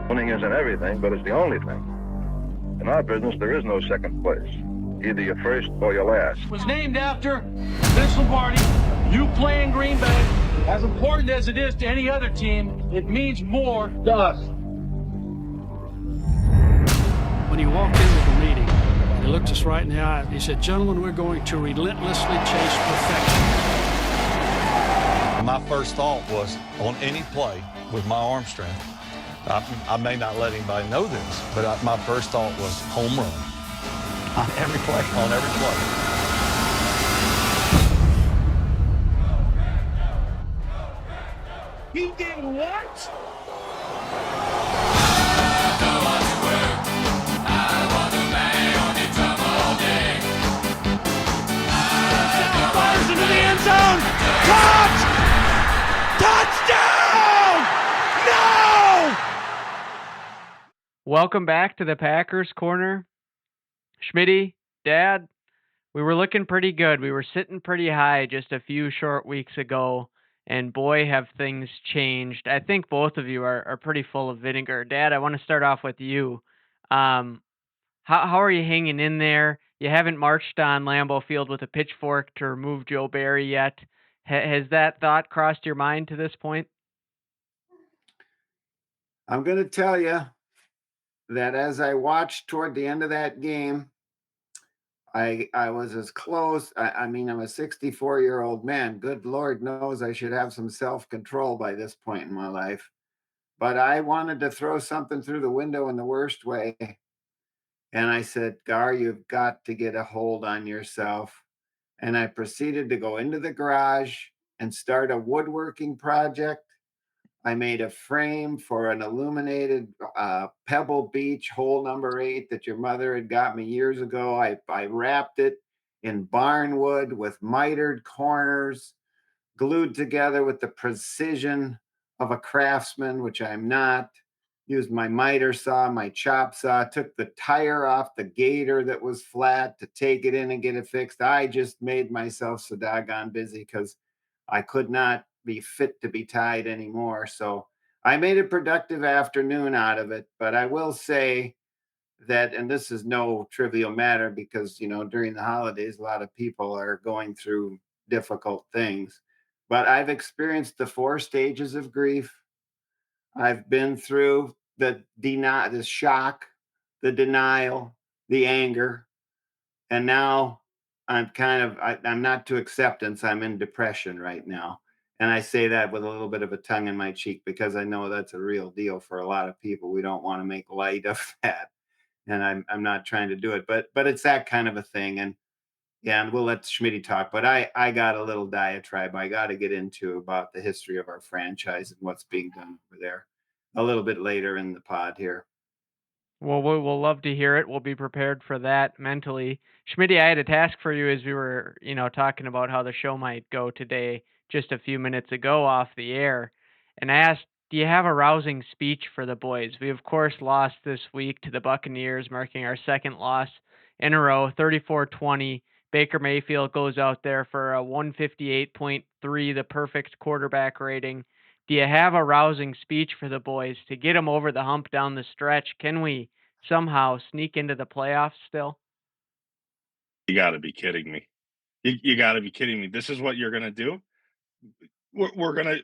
Winning isn't everything, but it's the only thing. In our business, there is no second place. Either you're first or you're last. It was named after Vince Lombardi. You play in Green Bay. As important as it is to any other team, it means more to us. When he walked into the meeting, he looked us right in the eye. He said, "Gentlemen, we're going to relentlessly chase perfection." My first thought was on any play with my arm strength, I may not let anybody know this, but my first thought was home run. On every play. On every play. He did what? Fires into the end zone. Caught! Touchdown! No! Welcome back to the Packers Corner. Schmitty, Dad, we were looking pretty good. We were sitting pretty high just a few short weeks ago, and boy, have things changed. I think both of you are pretty full of vinegar. Dad, I want to start off with you. How are you hanging in there? You haven't marched on Lambeau Field with a pitchfork to remove Joe Barry yet. Has that thought crossed your mind to this point? I'm going to tell you that as I watched toward the end of that game, I was as close. I mean, I'm a 64-year-old man. Good Lord knows I should have some self-control by this point in my life. But I wanted to throw something through the window in the worst way. And I said, Gar, you've got to get a hold on yourself. And I proceeded to go into the garage and start a woodworking project. I made a frame for an illuminated Pebble Beach hole number 8 that your mother had got me years ago. I wrapped it in barnwood with mitered corners, glued together with the precision of a craftsman, which I'm not. Used my miter saw, my chop saw, took the tire off the gator that was flat to take it in and get it fixed. I just made myself so doggone busy because I could not be fit to be tied anymore. So I made a productive afternoon out of it. But I will say that, and this is no trivial matter because, during the holidays, a lot of people are going through difficult things. But I've experienced the 4 stages of grief. I've been through the shock, the denial, the anger, and now I'm not to acceptance. I'm in depression right now. And I say that with a little bit of a tongue in my cheek because I know that's a real deal for a lot of people. We don't want to make light of that. And I'm not trying to do it, but it's that kind of a thing. And yeah, and we'll let Schmitty talk. But I got a little diatribe I got to get into about the history of our franchise and what's being done over there a little bit later in the pod here. Well, we'll love to hear it. We'll be prepared for that mentally. Schmitty, I had a task for you as we were, talking about how the show might go today just a few minutes ago off the air. And I asked, do you have a rousing speech for the boys? We, of course, lost this week to the Buccaneers, marking our second loss in a row, 34-20. Baker Mayfield goes out there for a 158.3, the perfect quarterback rating. Do you have a rousing speech for the boys to get them over the hump down the stretch? Can we somehow sneak into the playoffs still? You got to be kidding me. You got to be kidding me. This is what you're going to do? We're going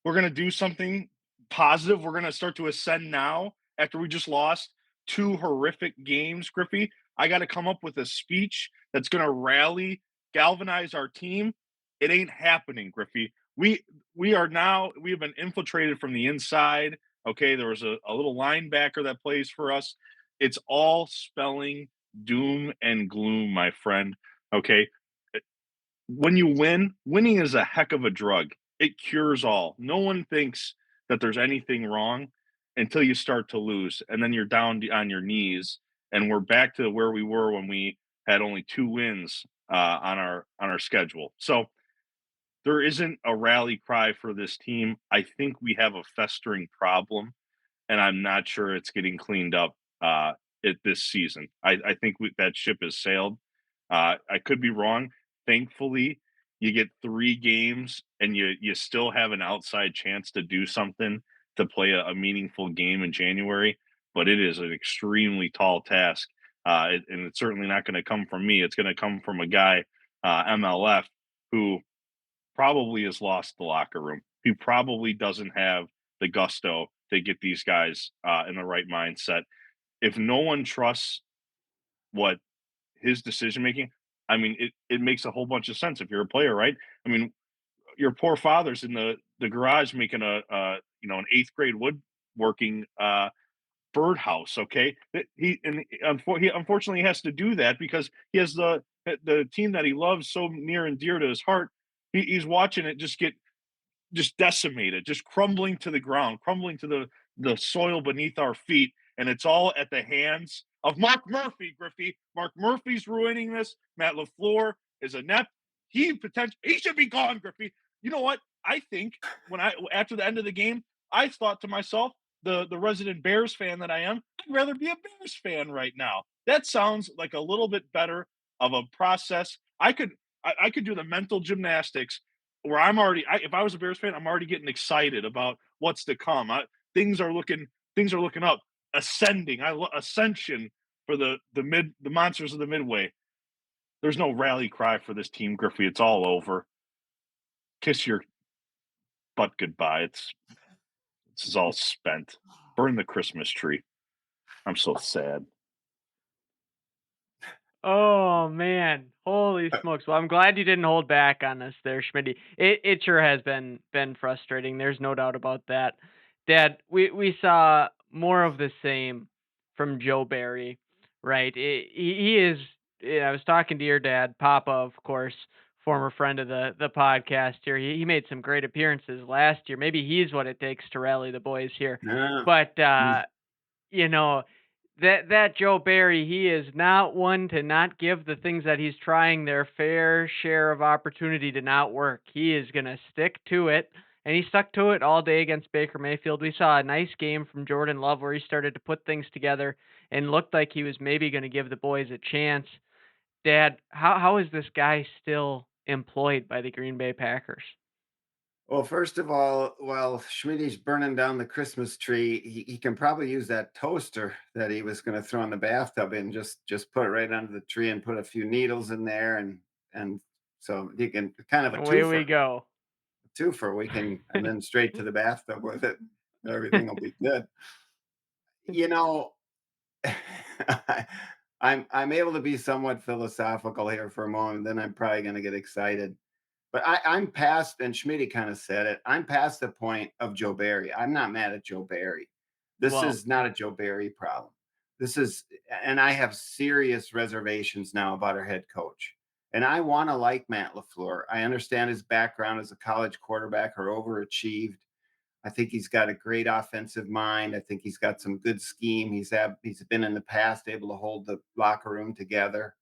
to do something positive. We're going to start to ascend now after we just lost 2 horrific games, Griffey. I got to come up with a speech that's going to rally, galvanize our team. It ain't happening, Griffey. We have been infiltrated from the inside. Okay, there was a little linebacker that plays for us. It's all spelling doom and gloom, my friend. Okay, when you win, winning is a heck of a drug. It cures all. No one thinks that there's anything wrong until you start to lose, and then you're down on your knees, and we're back to where we were when we had only 2 wins on our schedule. So there isn't a rally cry for this team. I think we have a festering problem, and I'm not sure it's getting cleaned up this season. I think that ship has sailed. I could be wrong. Thankfully, you get 3 games and you still have an outside chance to do something to play a meaningful game in January, but it is an extremely tall task. And it's certainly not going to come from me. It's going to come from a guy, MLF, who probably has lost the locker room. He probably doesn't have the gusto to get these guys in the right mindset. If no one trusts what his decision making, I mean, it makes a whole bunch of sense if you're a player, right? I mean, your poor father's in the garage making an eighth grade woodworking birdhouse. Okay, he unfortunately has to do that because he has the team that he loves so near and dear to his heart. He's watching it just get just decimated, just crumbling to the ground, crumbling to the soil beneath our feet, and it's all at the hands of Mark Murphy. Griffey, Mark Murphy's ruining this. Matt LaFleur is inept. He should be gone. Griffey. You know what? I think after the end of the game, I thought to myself, the resident Bears fan that I am, I'd rather be a Bears fan right now. That sounds like a little bit better of a process. I could do the mental gymnastics where if I was a Bears fan, I'm already getting excited about what's to come. Things are looking up, ascending. Ascension for the monsters of the Midway. There's no rally cry for this team, Griffey. It's all over. Kiss your butt goodbye. This is all spent. Burn the Christmas tree. I'm so sad. Oh man, holy smokes! Well, I'm glad you didn't hold back on us there, Schmitty. It sure has been frustrating. There's no doubt about that. Dad, we saw more of the same from Joe Barry, right? He is. I was talking to your dad, Papa, of course, former friend of the podcast here. He made some great appearances last year. Maybe he's what it takes to rally the boys here. Yeah. But you know, that Joe Barry, he is not one to not give the things that he's trying their fair share of opportunity to not work. He is going to stick to it, and he stuck to it all day against Baker Mayfield. We saw a nice game from Jordan Love where he started to put things together and looked like he was maybe going to give the boys a chance. Dad, how is this guy still employed by the Green Bay Packers? Well, first of all, while Schmitty's burning down the Christmas tree, he can probably use that toaster that he was going to throw in the bathtub and just put it right under the tree and put a few needles in there and so he can kind of a Away we twofer, go. twofer. We can and then straight to the bathtub with it. Everything will be good. You know, I'm able to be somewhat philosophical here for a moment. Then I'm probably going to get excited. But I'm past, and Schmitty kind of said it. I'm past the point of Joe Barry. I'm not mad at Joe Barry. This Well, is not a Joe Barry problem. This is, and I have serious reservations now about our head coach. And I want to like Matt LaFleur. I understand his background as a college quarterback or overachieved. I think he's got a great offensive mind. I think he's got some good scheme. He's been in the past able to hold the locker room together.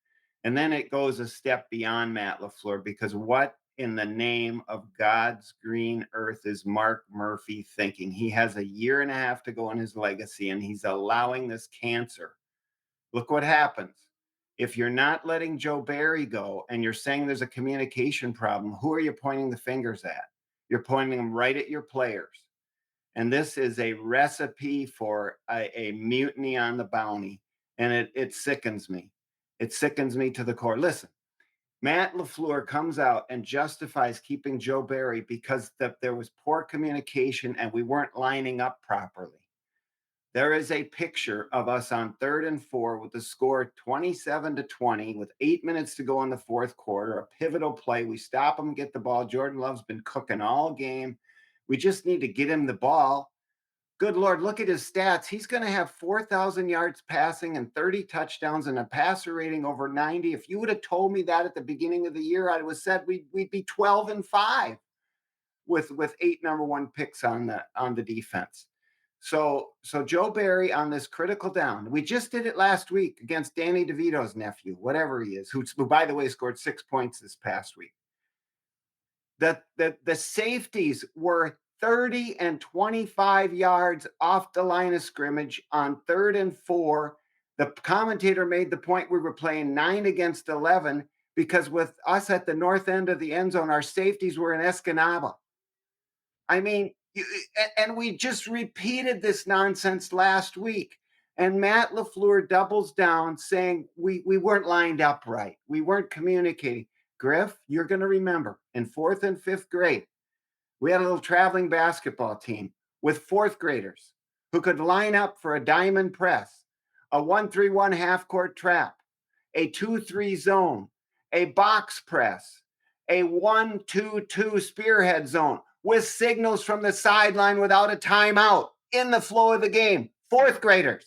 And then it goes a step beyond Matt LaFleur because what in the name of God's green earth is Mark Murphy thinking? He has a year and a half to go in his legacy and he's allowing this cancer. Look what happens. If you're not letting Joe Barry go and you're saying there's a communication problem, who are you pointing the fingers at? You're pointing them right at your players. And this is a recipe for a mutiny on the bounty. And it sickens me. It sickens me to the core. Listen, Matt LaFleur comes out and justifies keeping Joe Barry because there was poor communication and we weren't lining up properly. There is a picture of us on 3rd and 4 with the score 27-20 with 8 minutes to go in the fourth quarter, a pivotal play. We stop him, get the ball. Jordan Love's been cooking all game. We just need to get him the ball. Good Lord, look at his stats. He's going to have 4,000 yards passing and 30 touchdowns and a passer rating over 90. If you would have told me that at the beginning of the year, I would have said we'd be 12-5 with 8 number 1 picks on the defense. So Joe Barry on this critical down. We just did it last week against Danny DeVito's nephew, whatever he is, who by the way scored 6 points this past week. The safeties were 30 and 25 yards off the line of scrimmage on 3rd and 4. The commentator made the point we were playing 9 against 11 because with us at the north end of the end zone, our safeties were in Escanaba. I mean, And we just repeated this nonsense last week. And Matt LaFleur doubles down saying we weren't lined up right. We weren't communicating. Griff, you're going to remember in 4th and 5th grade, we had a little traveling basketball team with 4th graders who could line up for a diamond press, a 1-3-1 half court trap, a 2-3 zone, a box press, a 1-2-2 spearhead zone with signals from the sideline without a timeout in the flow of the game. 4th graders.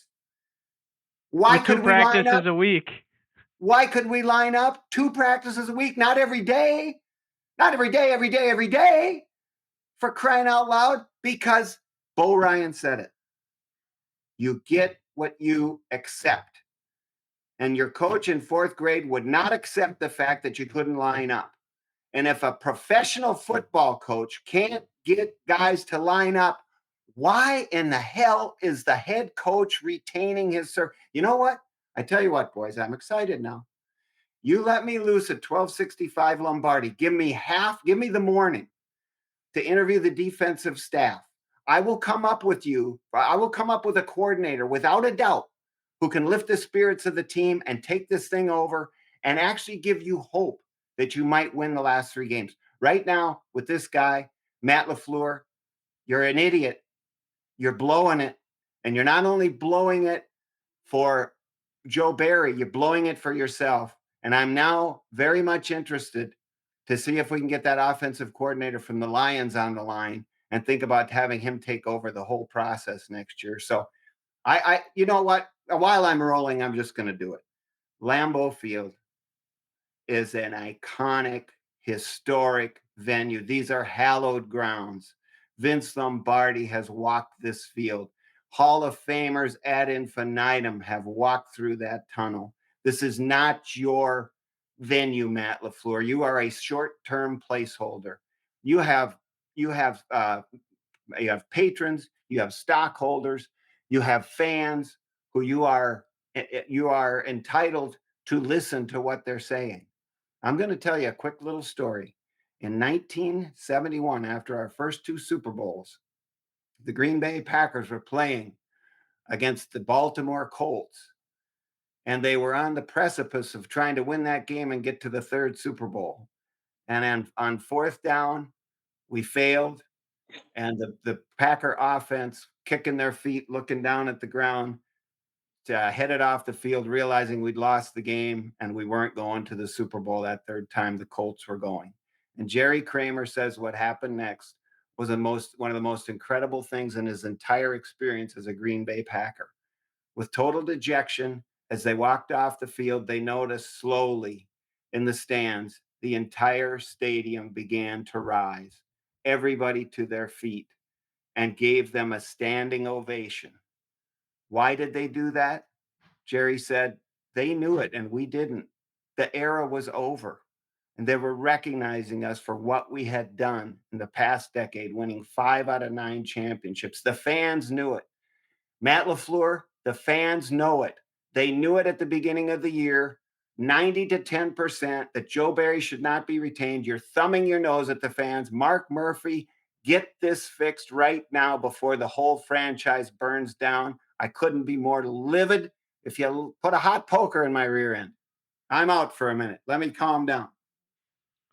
Why With 2 could we line up? practices a week. Why could we line up 2 practices a week? Not every day. Not every day. For crying out loud, because Bo Ryan said it. You get what you accept. And your coach in 4th grade would not accept the fact that you couldn't line up. And if a professional football coach can't get guys to line up, why in the hell is the head coach retaining his serve? You know what? I tell you what, boys, I'm excited now. You let me loose at 1265 Lombardi. Give me the morning to interview the defensive staff. I will come up with a coordinator without a doubt who can lift the spirits of the team and take this thing over and actually give you hope that you might win the last 3 games. Right now, with this guy, Matt LaFleur, you're an idiot. You're blowing it. And you're not only blowing it for Joe Barry, you're blowing it for yourself. And I'm now very much interested to see if we can get that offensive coordinator from the Lions on the line and think about having him take over the whole process next year. So I you know what? While I'm rolling, I'm just going to do it. Lambeau Field is an iconic, historic venue. These are hallowed grounds. Vince Lombardi has walked this field. Hall of Famers ad infinitum have walked through that tunnel. This is not your venue, Matt LaFleur. You are a short-term placeholder. You have patrons, you have stockholders, you have fans who you are entitled to listen to what they're saying. I'm going to tell you a quick little story. In 1971, after our first 2 Super Bowls, the Green Bay Packers were playing against the Baltimore Colts, and they were on the precipice of trying to win that game and get to the 3rd Super Bowl. And on 4th down, we failed, and the Packer offense kicking their feet, looking down at the ground, headed off the field, realizing we'd lost the game and we weren't going to the Super Bowl that 3rd time the Colts were going. And Jerry Kramer says what happened next was one of the most incredible things in his entire experience as a Green Bay Packer. With total dejection, as they walked off the field, they noticed slowly in the stands, the entire stadium began to rise, everybody to their feet, and gave them a standing ovation. Why did they do that? Jerry said, they knew it and we didn't. The era was over. And they were recognizing us for what we had done in the past decade, winning 5 out of 9 championships. The fans knew it. Matt LaFleur, the fans know it. They knew it at the beginning of the year, 90 to 10%, that Joe Barry should not be retained. You're thumbing your nose at the fans. Mark Murphy, get this fixed right now before the whole franchise burns down. I couldn't be more livid. If you put a hot poker in my rear end, I'm out for a minute. Let me calm down.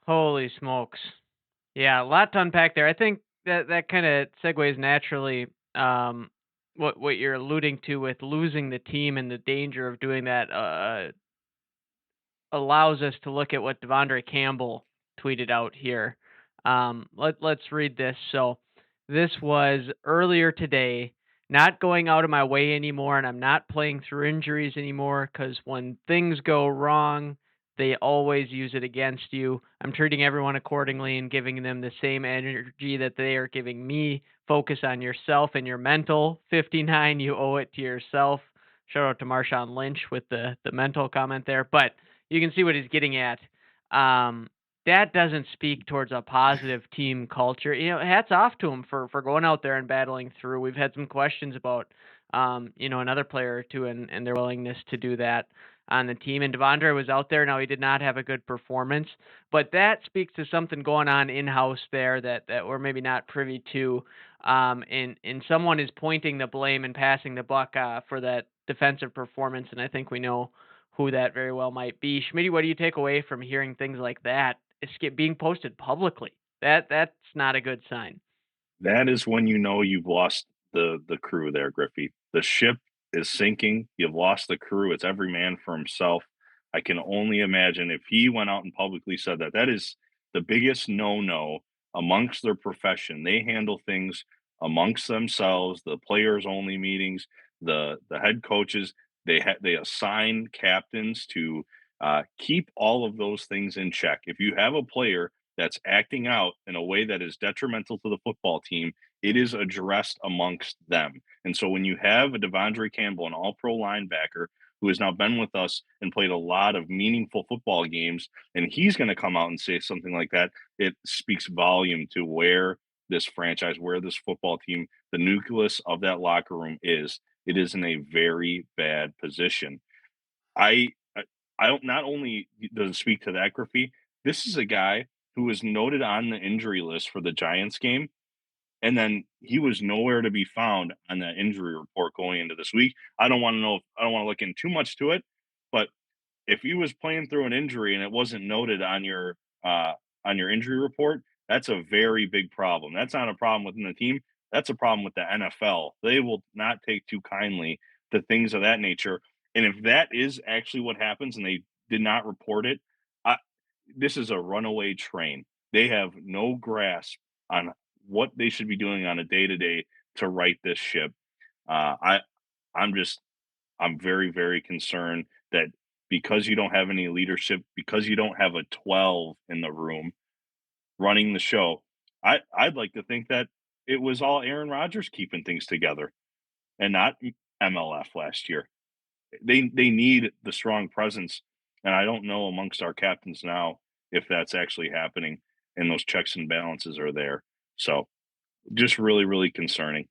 Holy smokes. Yeah, a lot to unpack there. I think that kind of segues naturally what you're alluding to with losing the team and the danger of doing that allows us to look at what De'Vondre Campbell tweeted out here. Let's read this. So this was earlier today. Not going out of my way anymore, and I'm not playing through injuries anymore, because when things go wrong, they always use it against you. I'm treating everyone accordingly and giving them the same energy that they are giving me. Focus on yourself and your mental. 59, you owe it to yourself. Shout out to Marshawn Lynch with the mental comment there. But you can see what he's getting at. That doesn't speak towards a positive team culture. Hats off to him for going out there and battling through. We've had some questions about, another player or two and their willingness to do that. on the team. And De'Vondre was out there. Now, he did not have a good performance, but that speaks to something going on in-house there that we're maybe not privy to. And someone is pointing the blame and passing the buck for that defensive performance, and I think we know who that very well might be. Schmitty, what do you take away from hearing things like that being posted publicly? That's not a good sign. That is when you know you've lost the crew there, Griffey. The ship is sinking. You've lost the crew. It's every man for himself. I can only imagine if he went out and publicly said that. That is the biggest no-no amongst their profession. They handle things amongst themselves, the players only meetings, the head coaches, they assign captains to keep all of those things in check. If you have a player that's acting out in a way that is detrimental to the football team, it is addressed amongst them. And so when you have a De'Vondre Campbell, an all-pro linebacker, who has now been with us and played a lot of meaningful football games, and he's going to come out and say something like that, it speaks volume to where this franchise, where this football team, the nucleus of that locker room is. It is in a very bad position. I don't, not only does it speak to that, Griffey, this is a guy who was noted on the injury list for the Giants game, and then he was nowhere to be found on that injury report going into this week. I don't want to look in too much to it, but if he was playing through an injury and it wasn't noted on your injury report, that's a very big problem. That's not a problem within the team. That's a problem with the NFL. They will not take too kindly to things of that nature. And if that is actually what happens and they did not report it, this is a runaway train. They have no grasp on what they should be doing on a day-to-day to right this ship. I'm very, very concerned that because you don't have any leadership, because you don't have a 12 in the room running the show, I'd like to think that it was all Aaron Rodgers keeping things together and not MLF last year. They need the strong presence, and I don't know amongst our captains now if that's actually happening and those checks and balances are there. So just really, really concerning.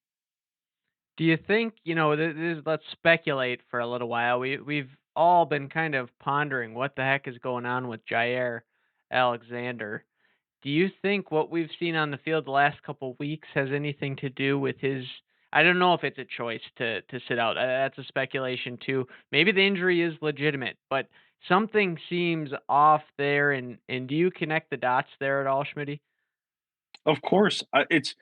Do you think, let's speculate for a little while. We've all been kind of pondering what the heck is going on with Jaire Alexander. Do you think what we've seen on the field the last couple weeks has anything to do with his? I don't know if it's a choice to sit out. That's a speculation too. Maybe the injury is legitimate, but something seems off there. And do you connect the dots there at all, Schmitty? Of course, it's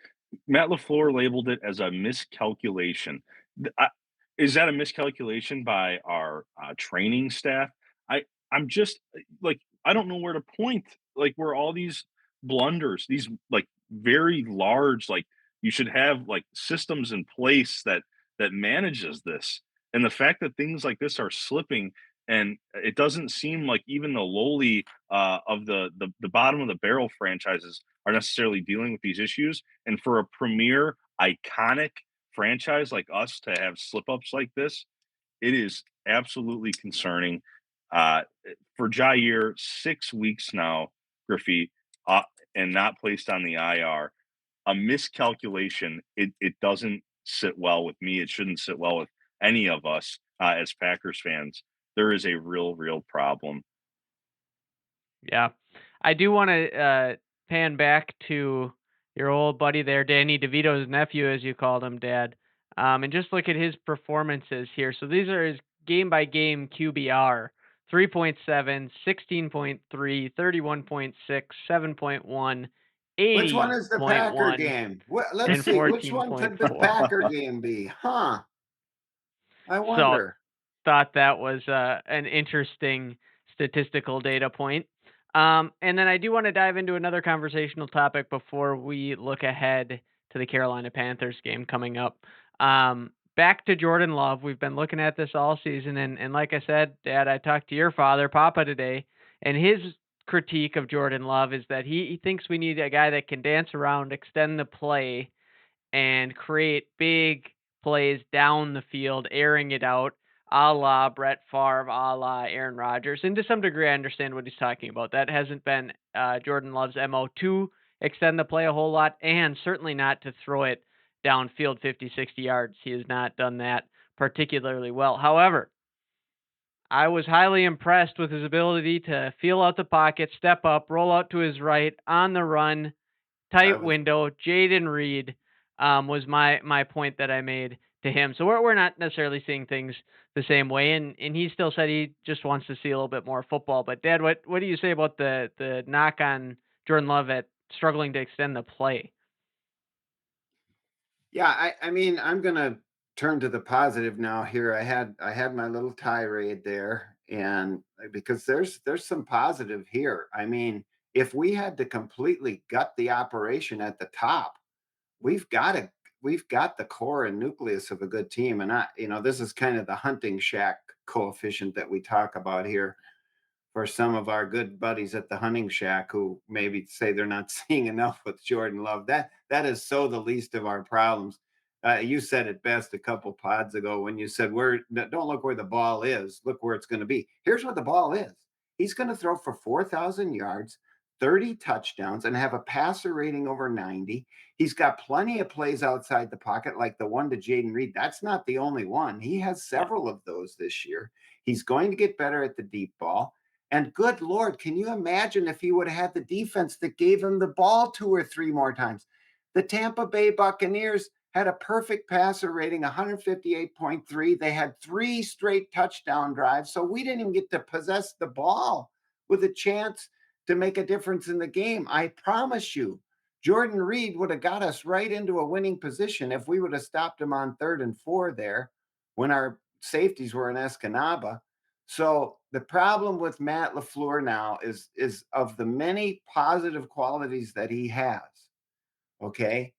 Matt LaFleur labeled it as a miscalculation. Th- I, is that a miscalculation by our training staff? I'm just like I don't know where to point. Like where all these blunders, these like very large, like you should have like systems in place that manages this. And the fact that things like this are slipping, and it doesn't seem like even the lowly of the bottom of the barrel franchises are necessarily dealing with these issues. And for a premier, iconic franchise like us to have slip ups like this, it is absolutely concerning. Uh, for Jaire, 6 weeks now, Griffey, uh, and not placed on the IR, a miscalculation. It doesn't sit well with me. It shouldn't sit well with any of us as Packers fans. There is a real problem. Yeah. I do want to pan back to your old buddy there, Danny DeVito's nephew, as you called him, Dad, and just look at his performances here. So these are his game by game QBR: 3.7, 16.3, 31.6, 7.1, Which one is the Packer 80.1, game? Let's and see. Which one could the 14.4. Packer game be? Huh. I So wonder. thought that was an interesting statistical data point. And then I do want to dive into another conversational topic before we look ahead to the Carolina Panthers game coming up. Back to Jordan Love. We've been looking at this all season. And like I said, Dad, I talked to your father, Papa, today, and his critique of Jordan Love is that he thinks we need a guy that can dance around, extend the play, and create big plays down the field, airing it out, a la Brett Favre, a la Aaron Rodgers. And to some degree, I understand what he's talking about. That hasn't been Jordan Love's MO to extend the play a whole lot, and certainly not to throw it downfield 50, 60 yards. He has not done that particularly well. However, I was highly impressed with his ability to feel out the pocket, step up, roll out to his right, on the run, tight window. Jayden Reed was my point that I made to him. So we're not necessarily seeing things the same way, and he still said he just wants to see a little bit more football. But Dad, what do you say about the knock on Jordan Love at struggling to extend the play? Yeah, I mean, I'm gonna turn to the positive now here. I had my little tirade there, and because there's some positive here. I mean, if we had to completely gut the operation at the top, we've got to we've got the core and nucleus of a good team. And this is kind of the hunting shack coefficient that we talk about here for some of our good buddies at the hunting shack who maybe say they're not seeing enough with Jordan Love. That is so the least of our problems. You said it best a couple pods ago when you said, don't look where the ball is, look where it's going to be. Here's what the ball is. He's going to throw for 4,000 yards, 30 touchdowns, and have a passer rating over 90. He's got plenty of plays outside the pocket, like the one to Jayden Reed. That's not the only one. He has several of those this year. He's going to get better at the deep ball. And good Lord, can you imagine if he would have had the defense that gave him the ball 2 or 3 more times? The Tampa Bay Buccaneers had a perfect passer rating, 158.3. They had 3 straight touchdown drives. So we didn't even get to possess the ball with a chance to make a difference in the game. I promise you, Jordan Reed would have got us right into a winning position if we would have stopped him on 3rd and 4 there when our safeties were in Escanaba. So the problem with Matt LaFleur now is of the many positive qualities that he has, okay,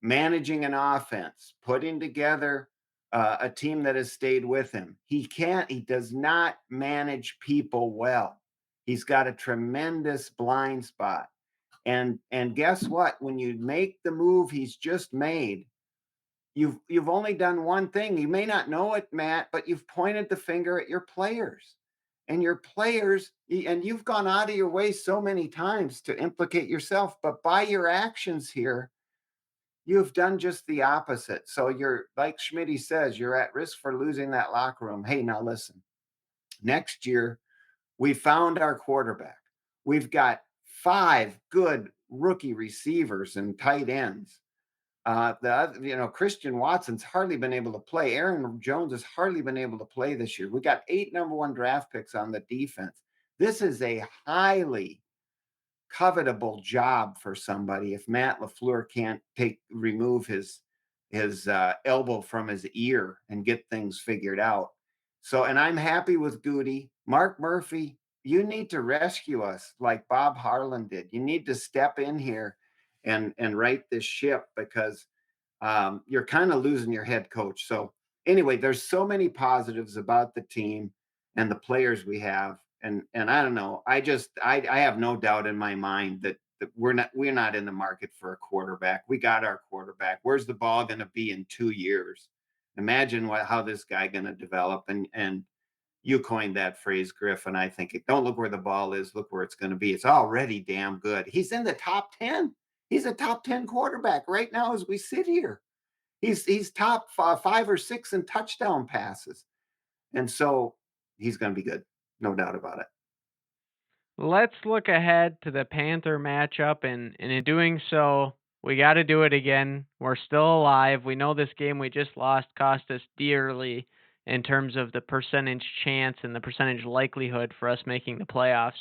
managing an offense, putting together a team that has stayed with him. He does not manage people well. He's got a tremendous blind spot. And guess what? When you make the move he's just made, you've only done one thing. You may not know it, Matt, but you've pointed the finger at your players. And your players, and you've gone out of your way so many times to implicate yourself, but by your actions here, you've done just the opposite. So you're, like Schmitty says, you're at risk for losing that locker room. Hey, now listen, next year, we found our quarterback. We've got 5 good rookie receivers and tight ends. Christian Watson's hardly been able to play. Aaron Jones has hardly been able to play this year. We got 8 number 1 draft picks on the defense. This is a highly covetable job for somebody if Matt LaFleur can't remove his elbow from his ear and get things figured out. So, and I'm happy with Goody. Mark Murphy, you need to rescue us like Bob Harlan did. You need to step in here and right this ship because you're kind of losing your head coach. So anyway, there's so many positives about the team and the players we have. And I don't know. I have no doubt in my mind that we're not in the market for a quarterback. We got our quarterback. Where's the ball going to be in 2 years? Imagine how this guy going to develop. And you coined that phrase, Griff, and I think don't look where the ball is, look where it's going to be. It's already damn good. He's in the top 10. He's a top 10 quarterback right now as we sit here. He's top 5 or 6 in touchdown passes. And so he's going to be good. No doubt about it. Let's look ahead to the Panther matchup, and in doing so, we got to do it again. We're still alive. We know this game we just lost cost us dearly in terms of the percentage chance and the percentage likelihood for us making the playoffs.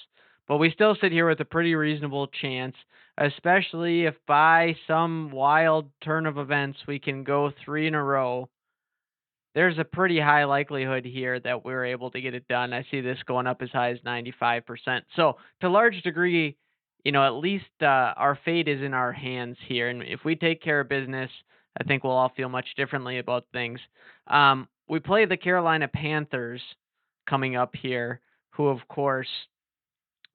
But we still sit here with a pretty reasonable chance, especially if by some wild turn of events we can go 3 in a row. There's a pretty high likelihood here that we're able to get it done. I see this going up as high as 95%. So to a large degree, at least our fate is in our hands here. And if we take care of business, I think we'll all feel much differently about things. We play the Carolina Panthers coming up here, who, of course,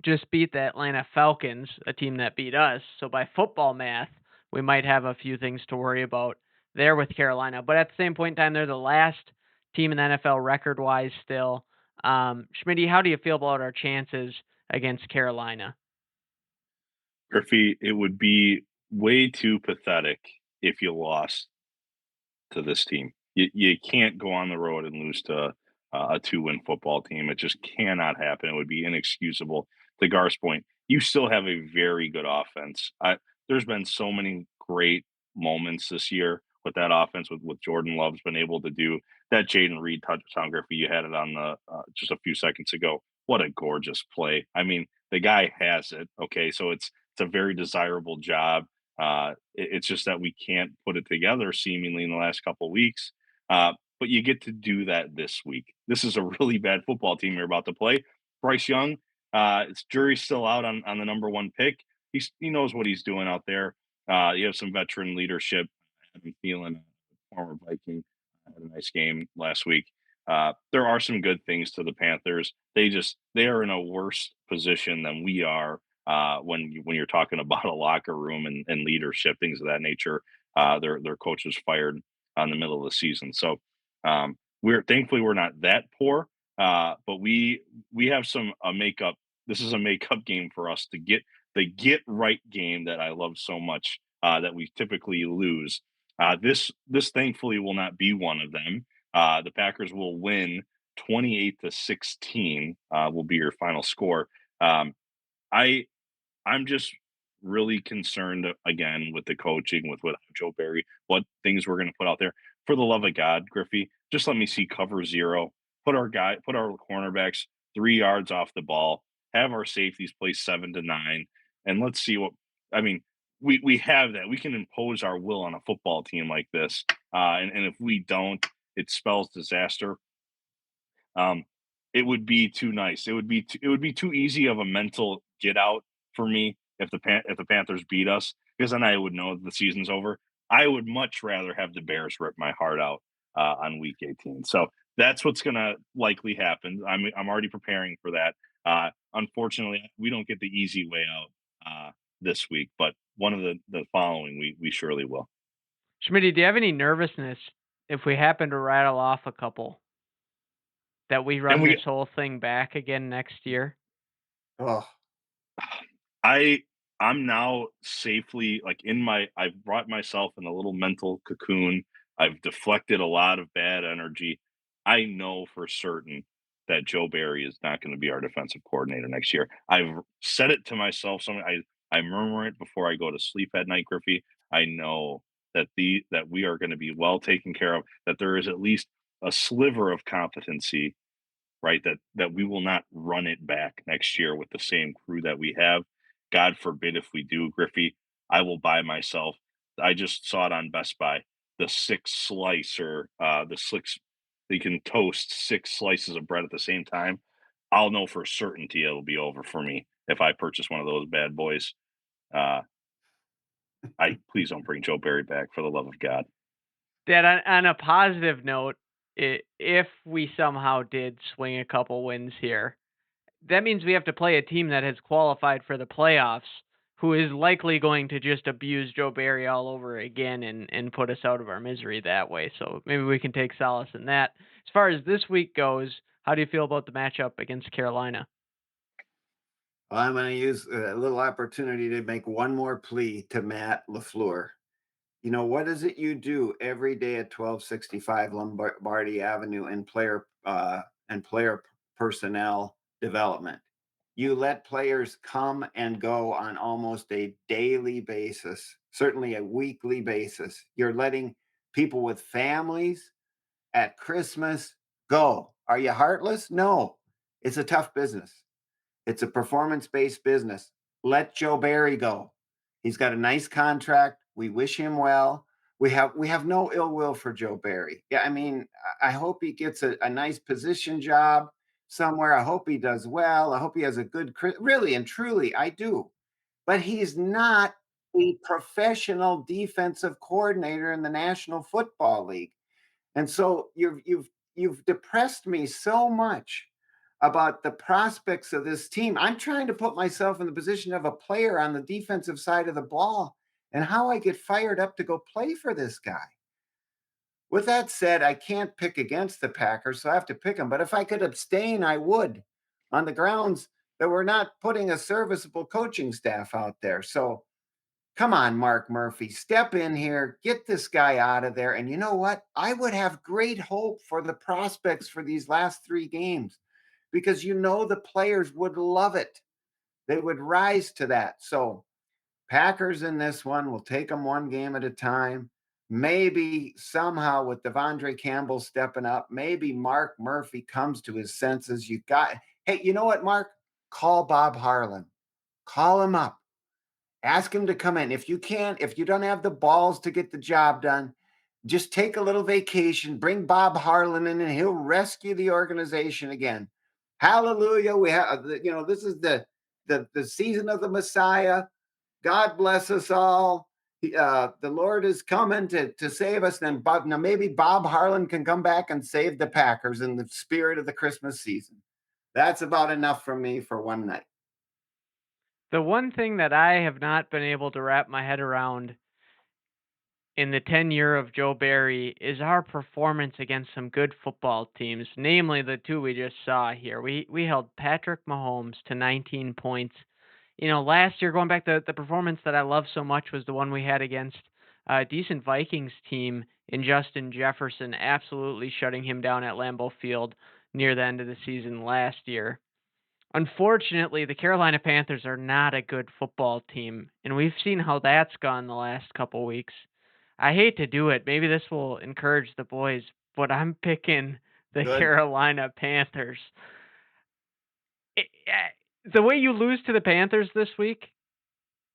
just beat the Atlanta Falcons, a team that beat us. So by football math, we might have a few things to worry about there with Carolina. But at the same point in time, they're the last team in the NFL record-wise still. Schmitty, how do you feel about our chances against Carolina? Griffey, it would be way too pathetic if you lost to this team. You can't go on the road and lose to a 2-win football team. It just cannot happen. It would be inexcusable. To Gar's point, you still have a very good offense. There's been so many great moments this year with that offense, with Jordan Love's been able to do that. Jaden Reed touchdown, Griffey, you had it on the just a few seconds ago. What a gorgeous play! I mean, the guy has it. Okay, so it's a very desirable job. It's just that we can't put it together seemingly in the last couple weeks. But you get to do that this week. This is a really bad football team you're about to play. Bryce Young, its jury's still out on the number one pick. He knows what he's doing out there. You have some veteran leadership. I'm feeling former Viking had a nice game last week. There are some good things to the Panthers. They are in a worse position than we are when you're talking about a locker room and leadership, things of that nature. Their coach was fired on the middle of the season, so we're not that poor, but we have a makeup. This is a makeup game for us to get the get right game that I love so much that we typically lose. This thankfully will not be one of them. The Packers will win 28-16. Will be your final score. I I'm just really concerned again with the coaching, with Joe Barry, what things we're going to put out there. For the love of God, Griffey, just let me see cover zero. Put our cornerbacks 3 yards off the ball. Have our safeties play 7 to 9, and let's see what. I mean, we have that. We can impose our will on a football team like this, and if we don't, it spells disaster. Um, it would be too nice. It would be too easy of a mental get out for me if the Panthers beat us, because then I would know the season's over. I would much rather have the Bears rip my heart out on week 18. So that's what's going to likely happen. I'm already preparing for that. Unfortunately, we don't get the easy way out this week, but one of the following we surely will. Schmitty, do you have any nervousness if we happen to rattle off a couple that we run And we this whole thing back again next year? Oh, I'm now safely I've brought myself in a little mental cocoon. I've deflected a lot of bad energy. I know for certain that Joe Barry is not going to be our defensive coordinator next year. I've said it to myself. I murmur it before I go to sleep at night, Griffey. I know that we are going to be well taken care of, that there is at least a sliver of competency, right? That we will not run it back next year with the same crew that we have. God forbid if we do, Griffey, I will buy myself. I just saw it on Best Buy, the 6 slicer, the six. You can toast 6 slices of bread at the same time. I'll know for certainty it'll be over for me if I purchase one of those bad boys. Uh, I please don't bring Joe Barry back for the love of God. That on a positive note, if we somehow did swing a couple wins here, that means we have to play a team that has qualified for the playoffs, who is likely going to just abuse Joe Barry all over again and put us out of our misery that way. So maybe we can take solace in that. As far as this week goes, how do you feel about the matchup against Carolina? well, I'm going to use a little opportunity to make one more plea to Matt LaFleur. You know, what is it you do every day at 1265 Lombardi Avenue in player personnel development? You let players come and go on almost a daily basis, certainly a weekly basis. You're letting people with families at Christmas go. Are you heartless? No. It's a tough business. It's a performance-based business. Let Joe Barry go. He's got a nice contract. We wish him well. We have no ill will for Joe Barry. Yeah, I mean, I hope he gets a nice position job somewhere. I hope he does well. I hope he has a good, really and truly, I do. But he's not a professional defensive coordinator in the National Football League. And so you've depressed me so much about the prospects of this team. I'm trying to put myself in the position of a player on the defensive side of the ball and how I get fired up to go play for this guy. With that said, I can't pick against the Packers, so I have to pick them. But if I could abstain, I would, on the grounds that we're not putting a serviceable coaching staff out there. So Come on, Mark Murphy, step in here, get this guy out of there. And you know what? I would have great hope for the prospects for these last 3 games because the players would love it. They would rise to that. So, Packers in this one, we'll take them one game at a time. Maybe somehow with De'Vondre Campbell stepping up, maybe Mark Murphy comes to his senses. Hey, you know what, Mark? Call Bob Harlan. Call him up. Ask him to come in. If you don't have the balls to get the job done, just take a little vacation, bring Bob Harlan in, and he'll rescue the organization again. Hallelujah. We have, this is the season of the Messiah. God bless us all. The Lord is coming to save us. Then now maybe Bob Harlan can come back and save the Packers in the spirit of the Christmas season. That's about enough for me for one night. The one thing that I have not been able to wrap my head around in the tenure of Joe Barry is our performance against some good football teams, namely the two we just saw here. We held Patrick Mahomes to 19 points. Last year, going back, the performance that I love so much was the one we had against a decent Vikings team in Justin Jefferson, absolutely shutting him down at Lambeau Field near the end of the season last year. Unfortunately, the Carolina Panthers are not a good football team, and we've seen how that's gone the last couple weeks. I hate to do it. Maybe this will encourage the boys, but I'm picking the Good. Carolina Panthers. The way you lose to the Panthers this week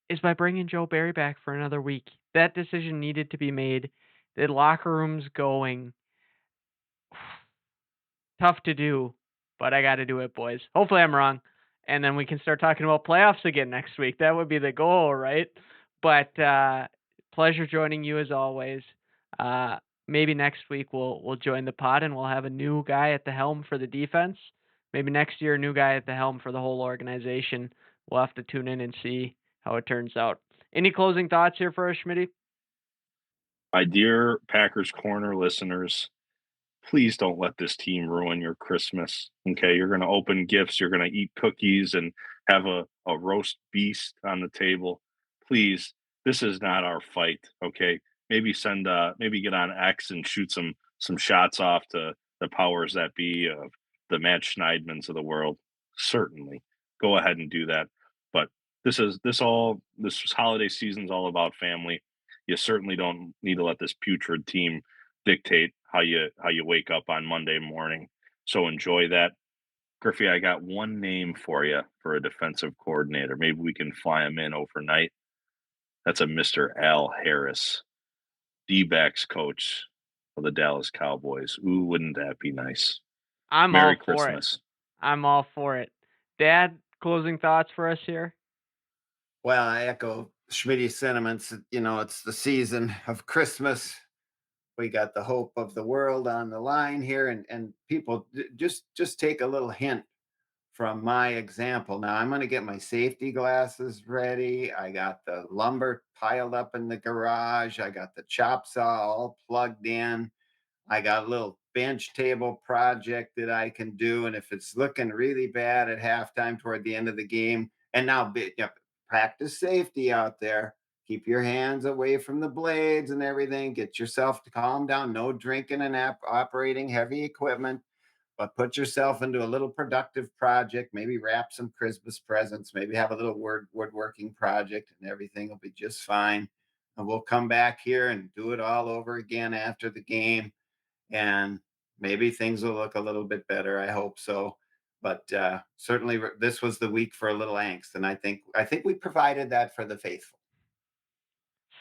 is by bringing Joe Barry back for another week. That decision needed to be made. The locker room's going. Tough to do, but I got to do it, boys. Hopefully I'm wrong, and then we can start talking about playoffs again next week. That would be the goal, right? But pleasure joining you as always. Maybe next week we'll join the pod and we'll have a new guy at the helm for the defense. Maybe next year a new guy at the helm for the whole organization. We'll have to tune in and see how it turns out. Any closing thoughts here for us, Schmitty? My dear Packers Corner listeners, please don't let this team ruin your Christmas. Okay, you're going to open gifts, you're going to eat cookies and have a roast beast on the table. Please, this is not our fight. Okay, maybe maybe get on X and shoot some shots off to the powers that be of the Matt Schneidmans of the world. Certainly, go ahead and do that. But this holiday season's all about family. You certainly don't need to let this putrid team dictate how you wake up on Monday morning. So enjoy that. Griffey, I got one name for you for a defensive coordinator. Maybe we can fly him in overnight. That's a Mr. Al Harris, D-backs coach of the Dallas Cowboys. Ooh, wouldn't that be nice? I'm Merry all for Christmas. it. I'm all for it. Dad, closing thoughts for us here? Well, I echo Schmitty's sentiments. It's the season of Christmas. We got the hope of the world on the line here, and people just take a little hint from my example. Now I'm going to get my safety glasses ready. I got the lumber piled up in the garage. I got the chop saw all plugged in. I got a little bench table project that I can do. And if it's looking really bad at halftime toward the end of the game, and now practice safety out there. Keep your hands away from the blades and everything. Get yourself to calm down. No drinking and operating heavy equipment, but put yourself into a little productive project. Maybe wrap some Christmas presents. Maybe have a little woodworking project, and everything will be just fine. And we'll come back here and do it all over again after the game, and maybe things will look a little bit better. I hope so. But certainly, this was the week for a little angst, and I think we provided that for the faithful.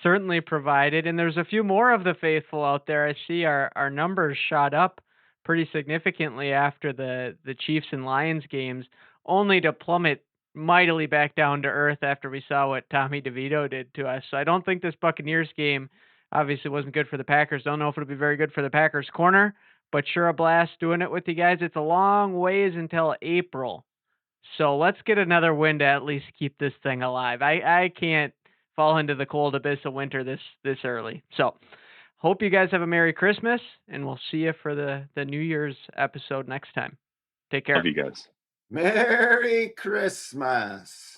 Certainly provided, and there's a few more of the faithful out there. I see our numbers shot up pretty significantly after the Chiefs and Lions games, only to plummet mightily back down to earth after we saw what Tommy DeVito did to us. So I don't think this Buccaneers game obviously wasn't good for the Packers. Don't know if it'll be very good for the Packers corner, but sure a blast doing it with you guys. It's a long ways until April. So let's get another win to at least keep this thing alive. I can't fall into the cold abyss of winter this early. So hope you guys have a Merry Christmas, and we'll see you for the New Year's episode next time. Take care. Love you guys. Merry Christmas.